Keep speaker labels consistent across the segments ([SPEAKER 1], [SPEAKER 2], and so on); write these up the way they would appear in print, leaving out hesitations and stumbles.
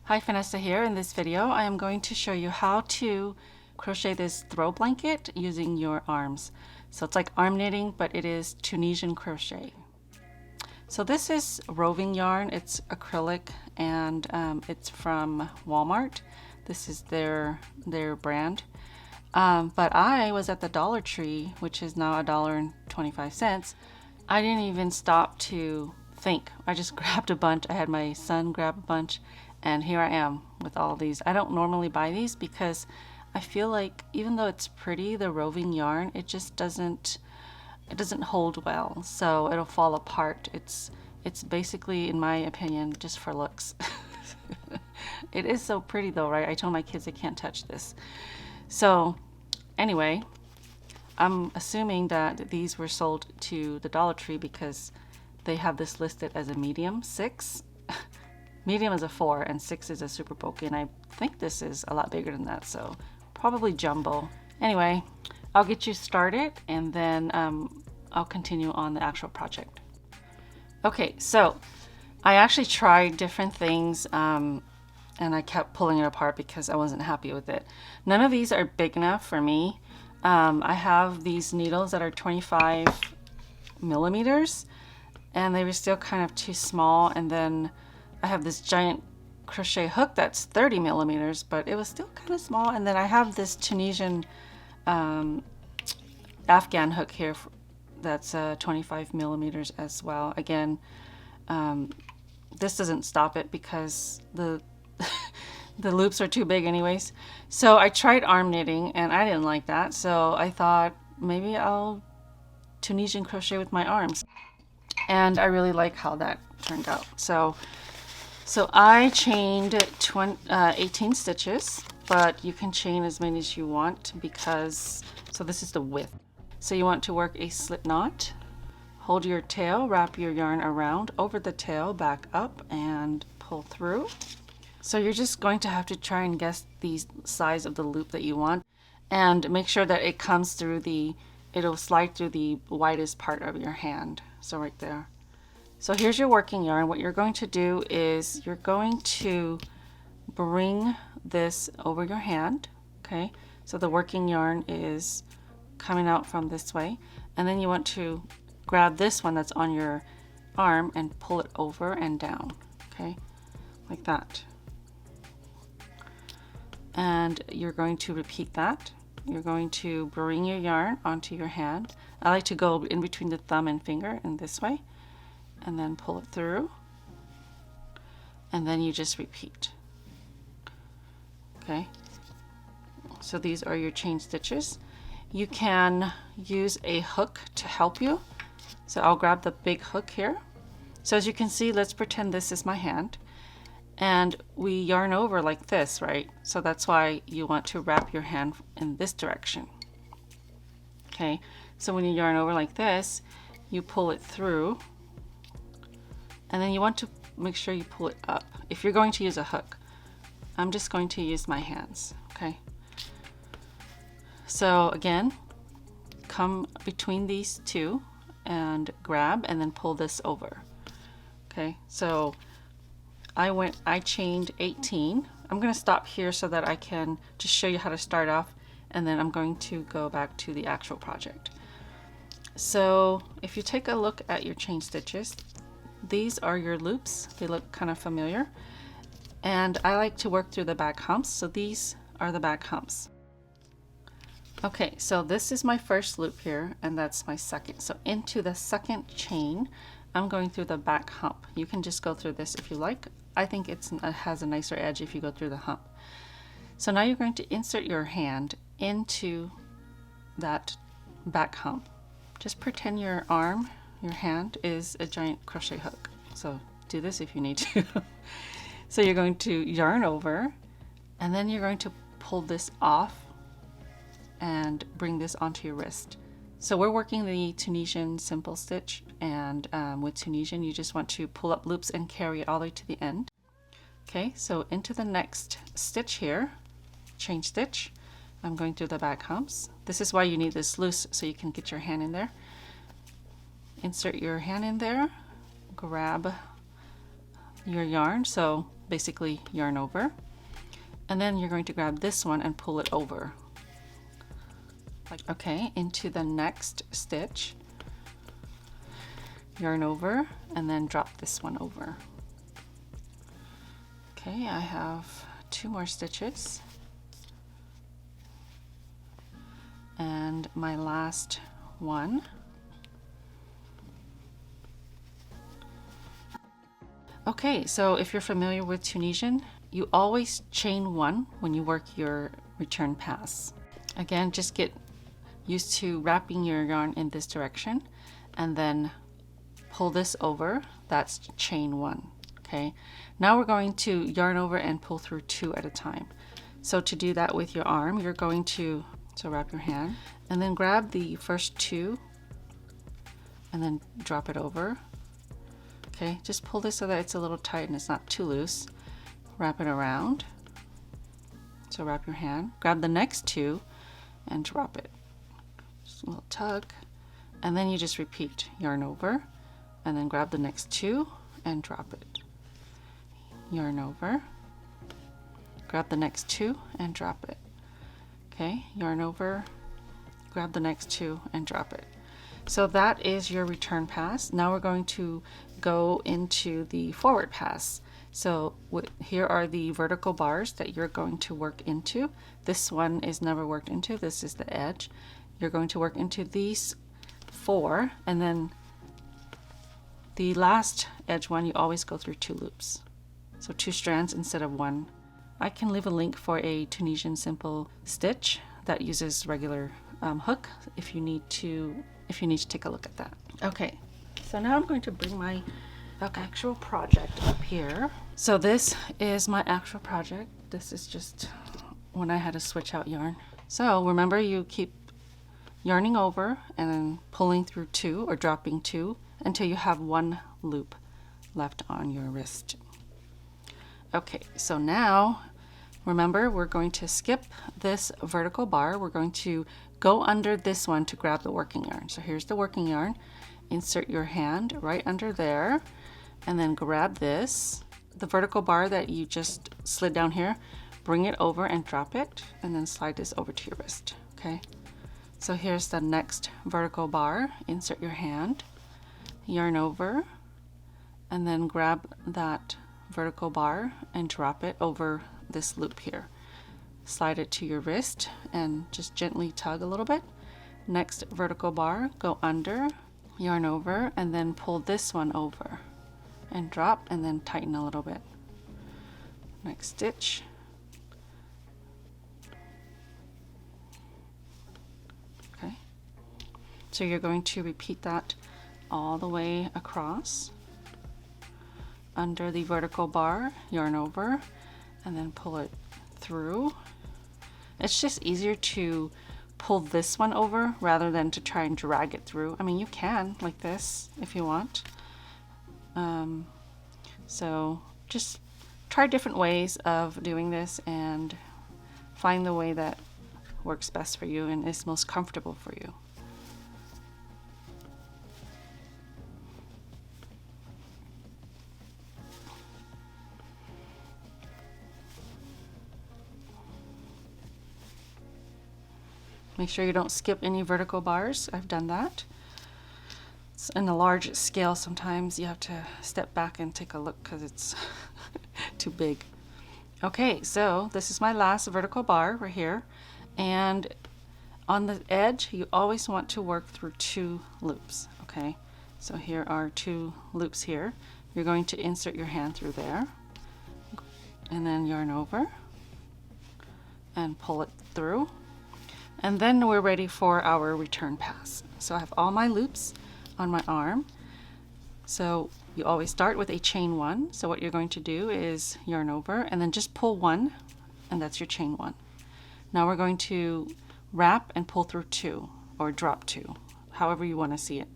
[SPEAKER 1] Hi, Phanessa here. In this video, I am going to show you how to crochet this throw blanket using your arms. So it's like arm knitting, but it is Tunisian crochet. So this is Roving yarn. It's acrylic and it's from Walmart. This is their brand. But I was at the Dollar Tree, which is now $1.25. I didn't even stop to think. I just grabbed a bunch. I had my son grab a bunch, and here I am with all these. I don't normally buy these because I feel like even though it's pretty, the roving yarn, it just doesn't hold well, so it'll fall apart. It's basically, in my opinion, just for looks. It is so pretty though, right? I told my kids they can't touch this. So anyway, I'm assuming that these were sold to the Dollar Tree because they have this listed as a medium 6. Medium is a 4 and 6 is a super bulky, and I think this is a lot bigger than that, so probably jumbo. Anyway, I'll get you started and then I'll continue on the actual project. Okay, so I actually tried different things and I kept pulling it apart because I wasn't happy with it. None of these are big enough for me. I have these needles that are 25 millimeters and they were still kind of too small, and then I have this giant crochet hook that's 30 millimeters, but it was still kind of small. And then I have this Tunisian Afghan hook here that's 25 millimeters as well. Again, this doesn't stop it because the the loops are too big anyways. So I tried arm knitting and I didn't like that, so I thought maybe I'll Tunisian crochet with my arms, and I really like how that turned out. So I chained 18 stitches, but you can chain as many as you want because, so this is the width. So you want to work a slip knot, hold your tail, wrap your yarn around over the tail, back up and pull through. So you're just going to have to try and guess the size of the loop that you want and make sure that it comes through it'll slide through the widest part of your hand. So right there. So here's your working yarn. What you're going to do is you're going to bring this over your hand, okay? So the working yarn is coming out from this way, and then you want to grab this one that's on your arm and pull it over and down, okay? Like that. And you're going to repeat that. You're going to bring your yarn onto your hand. I like to go in between the thumb and finger in this way, and then pull it through, and then you just repeat. Okay, so these are your chain stitches. You can use a hook to help you, so I'll grab the big hook here. So as you can see, let's pretend this is my hand, and we yarn over like this, right? So that's why you want to wrap your hand in this direction. Okay, so when you yarn over like this, you pull it through, and then you want to make sure you pull it up. If you're going to use a hook, I'm just going to use my hands, okay? So again, come between these two and grab and then pull this over. Okay, so I chained 18. I'm gonna stop here so that I can just show you how to start off, and then I'm going to go back to the actual project. So if you take a look at your chain stitches, these are your loops. They look kind of familiar, and I like to work through the back humps, so these are the back humps. Okay, so this is my first loop here, and that's my second. So into the second chain, I'm going through the back hump. You can just go through this if you like. I think it has a nicer edge if you go through the hump. So now you're going to insert your hand into that back hump. Just pretend your hand is a giant crochet hook. So do this if you need to. So you're going to yarn over, and then you're going to pull this off and bring this onto your wrist. So we're working the Tunisian simple stitch, and with Tunisian you just want to pull up loops and carry it all the way to the end. Okay, so into the next stitch here, chain stitch, I'm going through the back humps. This is why you need this loose, so you can get your hand in there. Insert your hand in there, grab your yarn. So basically yarn over, and then you're going to grab this one and pull it over. Okay, into the next stitch, yarn over, and then drop this one over. Okay, I have 2 more stitches, and my last one. Okay, so if you're familiar with Tunisian, you always chain 1 when you work your return pass. Again, just get used to wrapping your yarn in this direction and then pull this over. That's chain 1. Okay, now we're going to yarn over and pull through 2 at a time. So to do that with your arm, you're going to wrap your hand and then grab the first 2 and then drop it over. Okay, just pull this so that it's a little tight and it's not too loose. Wrap it around. So wrap your hand, grab the next 2 and drop it. Just a little tug, and then you just repeat. Yarn over and then grab the next 2 and drop it. Yarn over, grab the next 2 and drop it. Okay, yarn over, grab the next 2 and drop it. So that is your return pass. Now we're going to go into the forward pass. So here are the vertical bars that you're going to work into. This one is never worked into. This is the edge. You're going to work into these 4, and then the last edge one, you always go through 2 loops. So 2 strands instead of 1. I can leave a link for a Tunisian simple stitch that uses regular hook if you need to take a look at that. Okay, so now I'm going to bring my actual project up here. So this is my actual project. This is just when I had to switch out yarn. So remember, you keep yarning over and then pulling through 2 or dropping 2 until you have 1 loop left on your wrist. Okay, so now remember, we're going to skip this vertical bar. We're going to go under this one to grab the working yarn. So here's the working yarn. Insert your hand right under there and then grab this, the vertical bar that you just slid down here, bring it over and drop it, and then slide this over to your wrist. Okay, so here's the next vertical bar. Insert your hand, yarn over, and then grab that vertical bar and drop it over this loop here. Slide it to your wrist and just gently tug a little bit. Next vertical bar, go under, yarn over, and then pull this one over and drop, and then tighten a little bit. Next stitch. Okay, so you're going to repeat that all the way across. Under the vertical bar, yarn over, and then pull it through. It's just easier to pull this one over rather than to try and drag it through. I mean, you can like this if you want. So just try different ways of doing this and find the way that works best for you and is most comfortable for you. Make sure you don't skip any vertical bars. I've done that. It's in a large scale, sometimes you have to step back and take a look because it's too big. Okay, so this is my last vertical bar right here. And on the edge, you always want to work through 2 loops. Okay, so here are 2 loops here. You're going to insert your hand through there and then yarn over and pull it through. And then we're ready for our return pass. So I have all my loops on my arm. So you always start with a chain 1. So what you're going to do is yarn over and then just pull 1, and that's your chain 1. Now we're going to wrap and pull through 2 or drop 2, however you want to see it.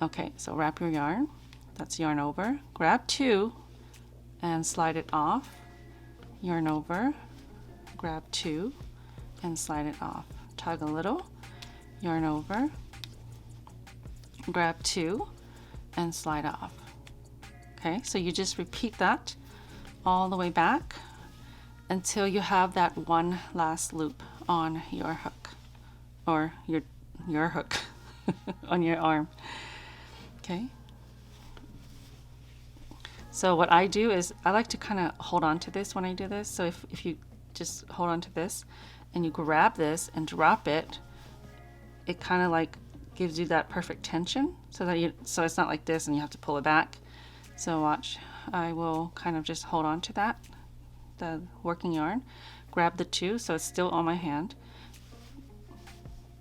[SPEAKER 1] Okay, so wrap your yarn, that's yarn over, grab 2 and slide it off, yarn over, grab 2 and slide it off. Tug a little, yarn over, grab 2 and slide off. Okay, so you just repeat that all the way back until you have that one last loop on your hook, or your hook on your arm. Okay. So what I do is I like to kind of hold on to this when I do this. So if you just hold on to this and you grab this and drop it, it kind of like gives you that perfect tension, so that so it's not like this and you have to pull it back. So watch, I will kind of just hold on to that, the working yarn, grab the two so it's still on my hand,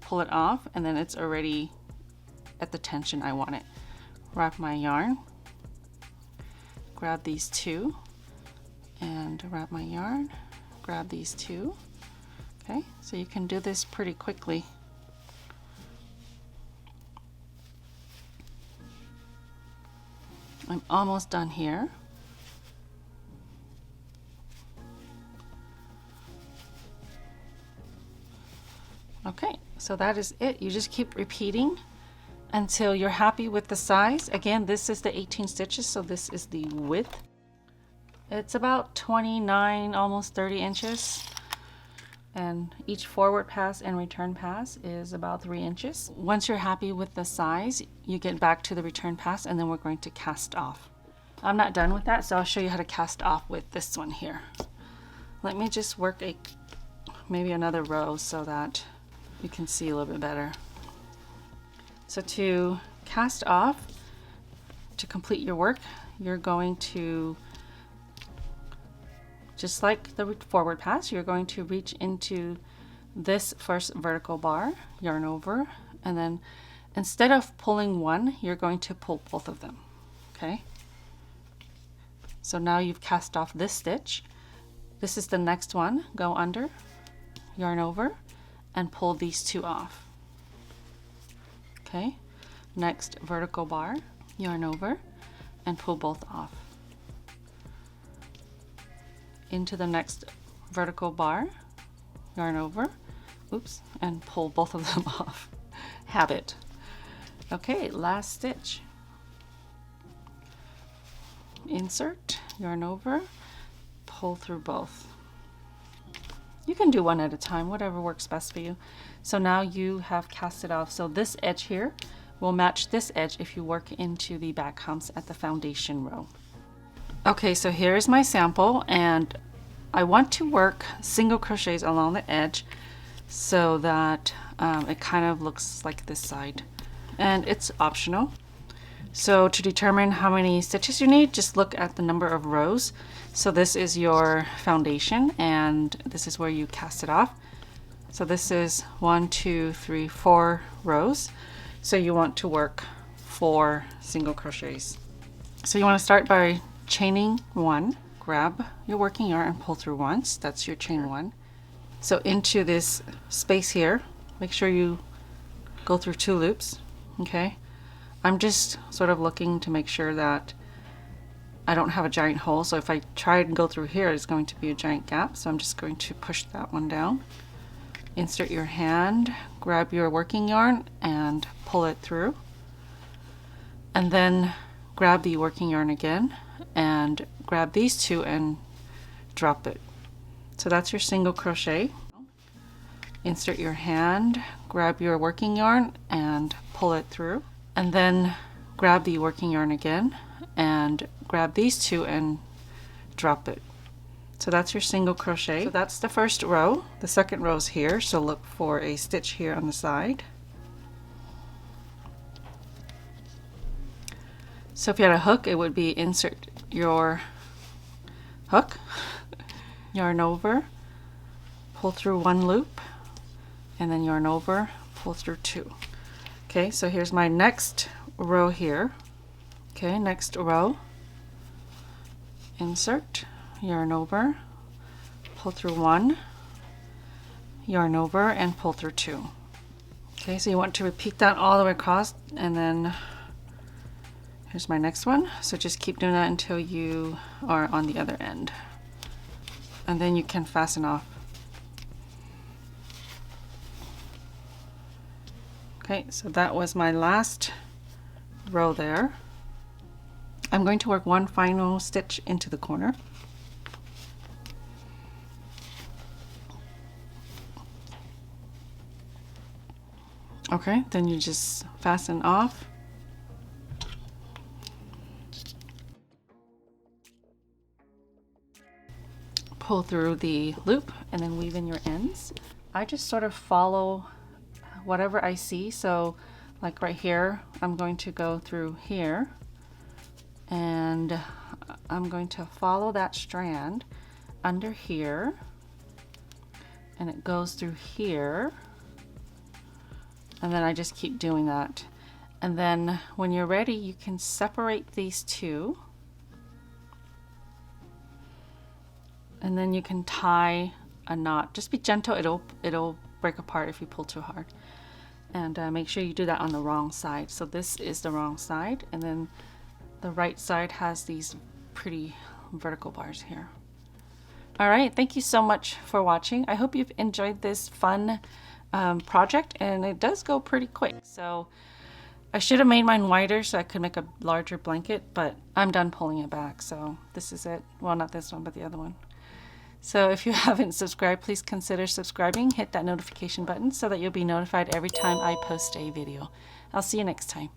[SPEAKER 1] pull it off, and then it's already at the tension I want it. Wrap my yarn, grab these two, and wrap my yarn, grab these two. Okay, so you can do this pretty quickly. I'm almost done here. Okay, so that is it. You just keep repeating until you're happy with the size. Again, this is the 18 stitches, so this is the width. It's about 29, almost 30 inches. And each forward pass and return pass is about 3 inches. Once you're happy with the size, you get back to the return pass, and then we're going to cast off. I'm not done with that, so I'll show you how to cast off with this one here. Let me just work maybe another row so that you can see a little bit better. So to cast off, to complete your work, you're going to, just like the forward pass, you're going to reach into this first vertical bar, yarn over, and then instead of pulling one, you're going to pull both of them. Okay? So now you've cast off this stitch. This is the next one. Go under, yarn over, and pull these two off. Okay? Next vertical bar, yarn over, and pull both off. Into the next vertical bar, yarn over, oops, and pull both of them off. Habit. Okay, last stitch. Insert, yarn over, pull through both. You can do one at a time, whatever works best for you. So now you have cast it off. So this edge here will match this edge if you work into the back humps at the foundation row. Okay, so here's my sample, and I want to work single crochets along the edge so that it kind of looks like this side, and it's optional. So to determine how many stitches you need, just look at the number of rows. So this is your foundation, and this is where you cast it off. So this is 1, 2, 3, 4 rows. So you want to work 4 single crochets. So you want to start by chaining 1, grab your working yarn and pull through once. That's your chain 1. So into this space here, make sure you go through 2 loops. Okay, I'm just sort of looking to make sure that I don't have a giant hole. So if I try and go through here, it's going to be a giant gap. So I'm just going to push that one down. Insert your hand, grab your working yarn and pull it through. And then grab the working yarn again and grab these two and drop it. So that's your single crochet. Insert your hand, grab your working yarn and pull it through. And then grab the working yarn again and grab these two and drop it. So that's your single crochet. So that's the first row. The second row is here, so look for a stitch here on the side. So if you had a hook, it would be insert your hook, yarn over, pull through 1 loop, and then yarn over, pull through 2. Okay, so here's my next row here. Okay, next row, insert, yarn over, pull through 1, yarn over, and pull through 2. Okay, so you want to repeat that all the way across, and then here's my next one. So just keep doing that until you are on the other end, and then you can fasten off. Okay, so that was my last row there. I'm going to work 1 final stitch into the corner. Okay, then you just fasten off. Pull through the loop and then weave in your ends. I just sort of follow whatever I see. So like right here, I'm going to go through here and I'm going to follow that strand under here, and it goes through here, and then I just keep doing that. And then when you're ready, you can separate these two, and then you can tie a knot. Just be gentle, it'll break apart if you pull too hard. And make sure you do that on the wrong side. So this is the wrong side, and then the right side has these pretty vertical bars here. All right, thank you so much for watching. I hope you've enjoyed this fun project, and it does go pretty quick. So I should have made mine wider so I could make a larger blanket, but I'm done pulling it back. So this is it. Well, not this one, but the other one. So if you haven't subscribed, please consider subscribing. Hit that notification button so that you'll be notified every time I post a video. I'll see you next time.